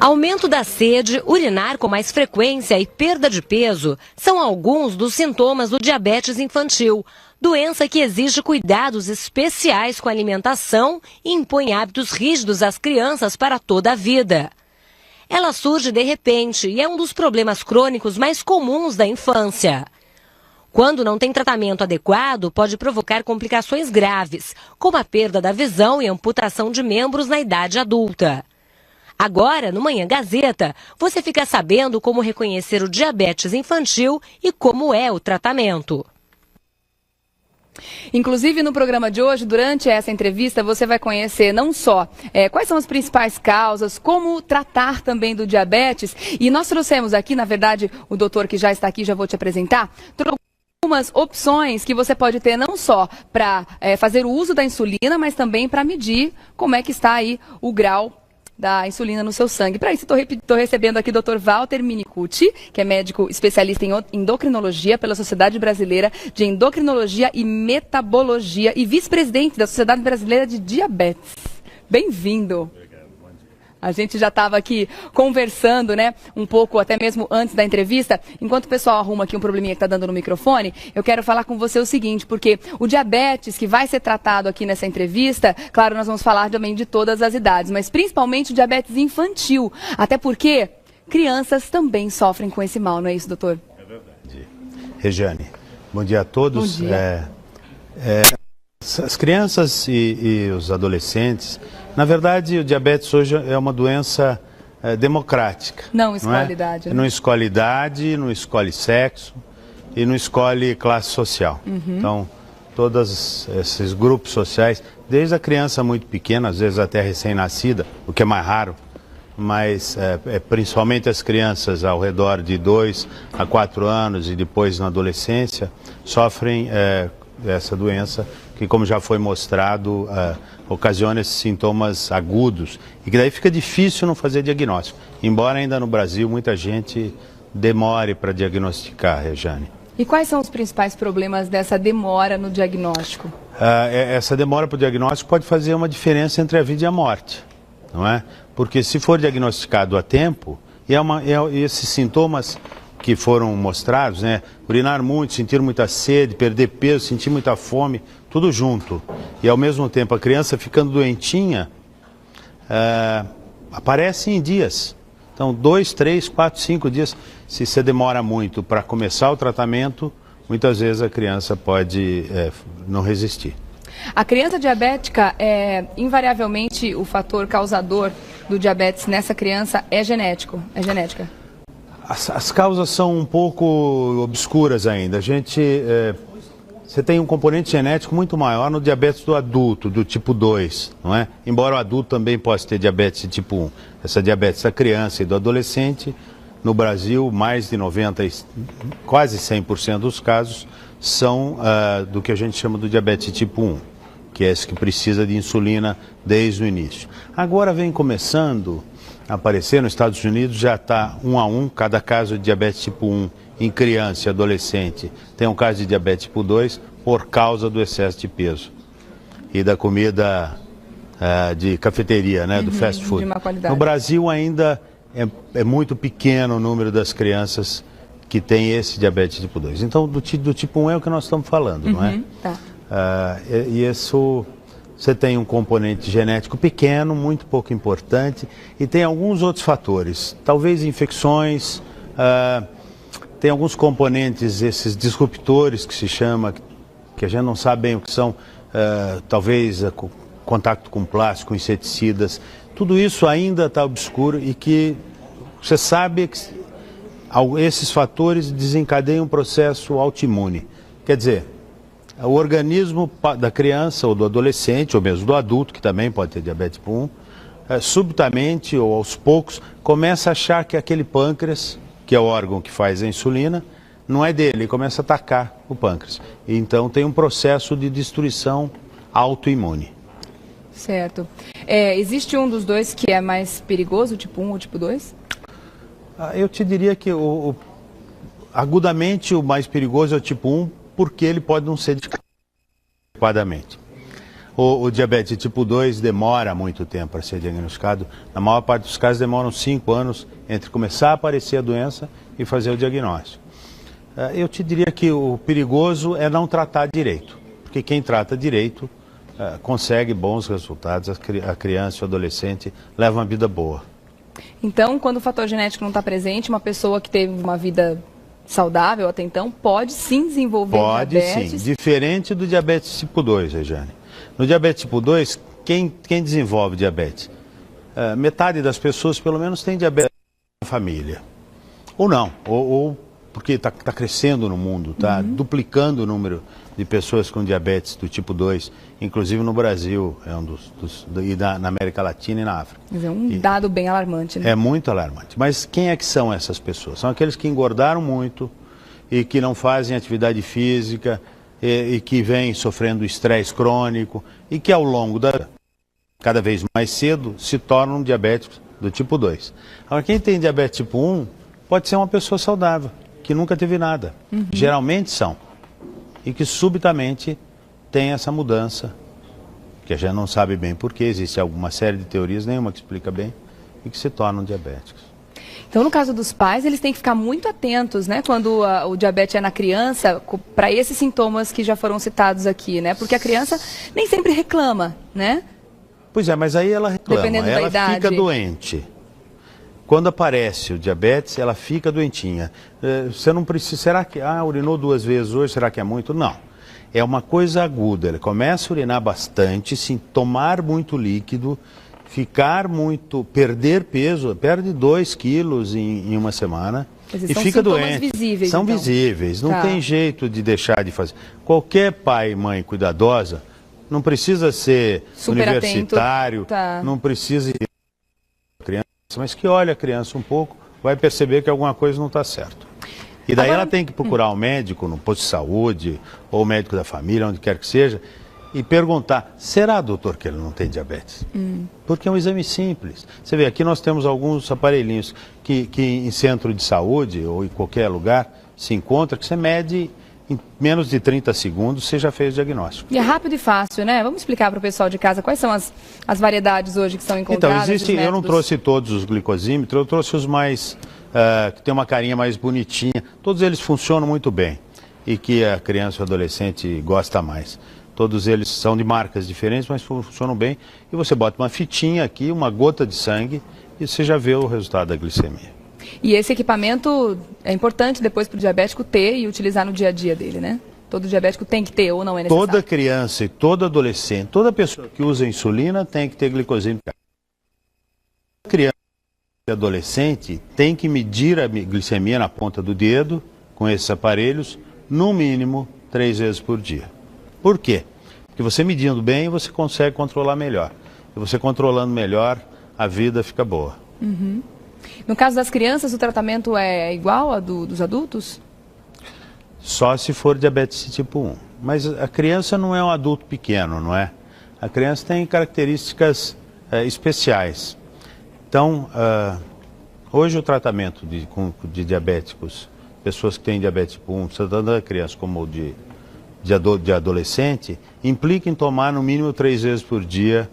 Aumento da sede, urinar com mais frequência e perda de peso são alguns dos sintomas do diabetes infantil, doença que exige cuidados especiais com a alimentação e impõe hábitos rígidos às crianças para toda a vida. Ela surge de repente e é um dos problemas crônicos mais comuns da infância. Quando não tem tratamento adequado, pode provocar complicações graves, como a perda da visão e amputação de membros na idade adulta. Agora, no Manhã Gazeta, você fica sabendo como reconhecer o diabetes infantil e como é o tratamento. Inclusive, no programa de hoje, durante essa entrevista, você vai conhecer não só quais são as principais causas, como tratar também do diabetes. E nós trouxemos aqui, na verdade, o doutor que já está aqui, já vou te apresentar, algumas opções que você pode ter não só para fazer o uso da insulina, mas também para medir como é que está aí o grau da insulina no seu sangue. Para isso, estou recebendo aqui o Dr. Walter Minicucci, que é médico especialista em endocrinologia pela Sociedade Brasileira de Endocrinologia e Metabologia e vice-presidente da Sociedade Brasileira de Diabetes. Bem-vindo! A gente já estava aqui conversando, né, um pouco até mesmo antes da entrevista. Enquanto o pessoal arruma aqui um probleminha que está dando no microfone, eu quero falar com você o seguinte, porque o diabetes que vai ser tratado aqui nessa entrevista, claro, nós vamos falar também de todas as idades, mas principalmente o diabetes infantil, até porque crianças também sofrem com esse mal, não é isso, doutor? É verdade. Regiane, bom dia a todos. Bom dia. As crianças e os adolescentes, na verdade, o diabetes hoje é uma doença democrática. Não escolhe idade. Né? Não escolhe idade, não escolhe sexo e não escolhe classe social. Então, todos esses grupos sociais, desde a criança muito pequena, às vezes até recém-nascida, o que é mais raro, mas principalmente as crianças ao redor de 2 a 4 anos e depois na adolescência, sofrem essa doença que, como já foi mostrado, ocasiona esses sintomas agudos e que daí fica difícil não fazer diagnóstico, embora ainda no Brasil muita gente demore para diagnosticar, Regiane. E quais são os principais problemas dessa demora no diagnóstico? Essa demora para o diagnóstico pode fazer uma diferença entre a vida e a morte, não é? Porque se for diagnosticado a tempo, e esses sintomas que foram mostrados, né? Urinar muito, sentir muita sede, perder peso, sentir muita fome, tudo junto. E ao mesmo tempo a criança ficando doentinha, aparece em dias. Então 2, 3, 4, 5 dias, se você demora muito para começar o tratamento, muitas vezes a criança pode não resistir. A criança diabética, invariavelmente o fator causador do diabetes nessa criança é genético, é genética? As causas são um pouco obscuras ainda. Você tem um componente genético muito maior no diabetes do adulto, do tipo 2, não é? Embora o adulto também possa ter diabetes de tipo 1. Essa diabetes da criança e do adolescente, no Brasil, mais de 90%, quase 100% dos casos são do que a gente chama do diabetes tipo 1, que é esse que precisa de insulina desde o início. Agora vem começando a aparecer, nos Estados Unidos já está 1 a 1, cada caso de diabetes tipo 1 em criança e adolescente tem um caso de diabetes tipo 2 por causa do excesso de peso e da comida de cafeteria, né, do fast food. De má qualidade. No Brasil ainda é muito pequeno o número das crianças que tem esse diabetes tipo 2. Então do tipo 1 é o que nós estamos falando, não é? Tá. E isso... Você tem um componente genético pequeno, muito pouco importante, e tem alguns outros fatores, talvez infecções, tem alguns componentes, esses disruptores que se chama, que a gente não sabe bem o que são, talvez contato com plástico, inseticidas, tudo isso ainda está obscuro e que você sabe que esses fatores desencadeiam um processo autoimune. Quer dizer, o organismo da criança ou do adolescente, ou mesmo do adulto, que também pode ter diabetes tipo 1, subitamente ou aos poucos, começa a achar que aquele pâncreas, que é o órgão que faz a insulina, não é dele, e começa a atacar o pâncreas. E então tem um processo de destruição autoimune. Certo. Existe um dos dois que é mais perigoso, o tipo 1 ou o tipo 2? Eu te diria que agudamente o mais perigoso é o tipo 1, porque ele pode não ser adequadamente. O diabetes tipo 2 demora muito tempo para ser diagnosticado. Na maior parte dos casos demoram 5 anos entre começar a aparecer a doença e fazer o diagnóstico. Eu te diria que o perigoso é não tratar direito, porque quem trata direito consegue bons resultados, a criança e o adolescente levam uma vida boa. Então, quando o fator genético não está presente, uma pessoa que teve uma vida saudável até então pode sim desenvolver diabetes? Pode sim, diferente do diabetes tipo 2, Regiane. No diabetes tipo 2, quem desenvolve diabetes? Metade das pessoas, pelo menos, tem diabetes na família. Ou não, ou porque está crescendo no mundo, está duplicando o número de pessoas com diabetes do tipo 2, inclusive no Brasil, é um e na América Latina e na África. Mas é um dado bem alarmante, né? É muito alarmante. Mas quem é que são essas pessoas? São aqueles que engordaram muito e que não fazem atividade física e que vêm sofrendo estresse crônico e que ao longo cada vez mais cedo se tornam diabéticos do tipo 2. Agora, quem tem diabetes tipo 1 pode ser uma pessoa saudável, que nunca teve nada. Geralmente são. E que subitamente tem essa mudança, que a gente não sabe bem porquê, existe alguma série de teorias, nenhuma que explica bem, e que se tornam diabéticos. Então, no caso dos pais, eles têm que ficar muito atentos, né, quando o diabetes é na criança, para esses sintomas que já foram citados aqui, né? Porque a criança nem sempre reclama, né? Pois é, mas aí ela reclama, dependendo da idade. Fica doente. Quando aparece o diabetes, ela fica doentinha. Você não precisa, será que, urinou 2 vezes hoje, será que é muito? Não. É uma coisa aguda, ele começa a urinar bastante, tomar muito líquido, perder peso, perde 2 quilos em uma semana e fica doente. Visíveis, são então. visíveis, não tem jeito de deixar de fazer. Qualquer pai e mãe cuidadosa, não precisa ser super universitário, não precisa ir criança, mas que olhe a criança um pouco, vai perceber que alguma coisa não está certo. E daí ela tem que procurar um médico no posto de saúde, ou o médico da família, onde quer que seja, e perguntar, será, doutor, que ele não tem diabetes? Porque é um exame simples. Você vê, aqui nós temos alguns aparelhinhos que em centro de saúde, ou em qualquer lugar, se encontra, que você mede em menos de 30 segundos, você já fez o diagnóstico. E é rápido e fácil, né? Vamos explicar para o pessoal de casa quais são as variedades hoje que são encontradas? Então, eu não trouxe todos os glicosímetros, eu trouxe os mais, que tem uma carinha mais bonitinha. Todos eles funcionam muito bem e que a criança e o adolescente gosta mais. Todos eles são de marcas diferentes, mas funcionam bem. E você bota uma fitinha aqui, uma gota de sangue, e você já vê o resultado da glicemia. E esse equipamento é importante depois para o diabético ter e utilizar no dia a dia dele, né? Todo diabético tem que ter ou não é necessário? Toda criança e todo adolescente, toda pessoa que usa insulina tem que ter glicosímetro. Criança e adolescente tem que medir a glicemia na ponta do dedo com esses aparelhos, no mínimo 3 vezes por dia. Por quê? Porque você medindo bem, você consegue controlar melhor. E você controlando melhor, a vida fica boa. No caso das crianças, o tratamento é igual ao dos adultos? Só se for diabetes tipo 1. Mas a criança não é um adulto pequeno, não é? A criança tem características especiais. Então, hoje o tratamento de diabéticos, pessoas que têm diabetes tipo 1, tanto da criança como de adolescente, implica em tomar no mínimo 3 vezes por dia,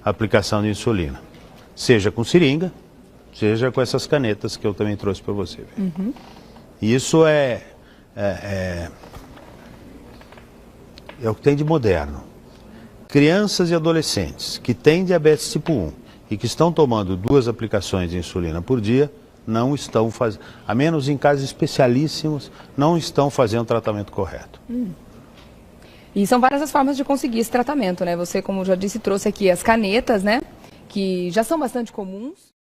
a aplicação de insulina. Seja com seringa, seja com essas canetas que eu também trouxe para você ver. Isso é o que tem de moderno. Crianças e adolescentes que têm diabetes tipo 1 e que estão tomando 2 aplicações de insulina por dia, não estão fazendo, a menos em casos especialíssimos, não estão fazendo o tratamento correto. E são várias as formas de conseguir esse tratamento, né? Você, como já disse, trouxe aqui as canetas, né? Que já são bastante comuns.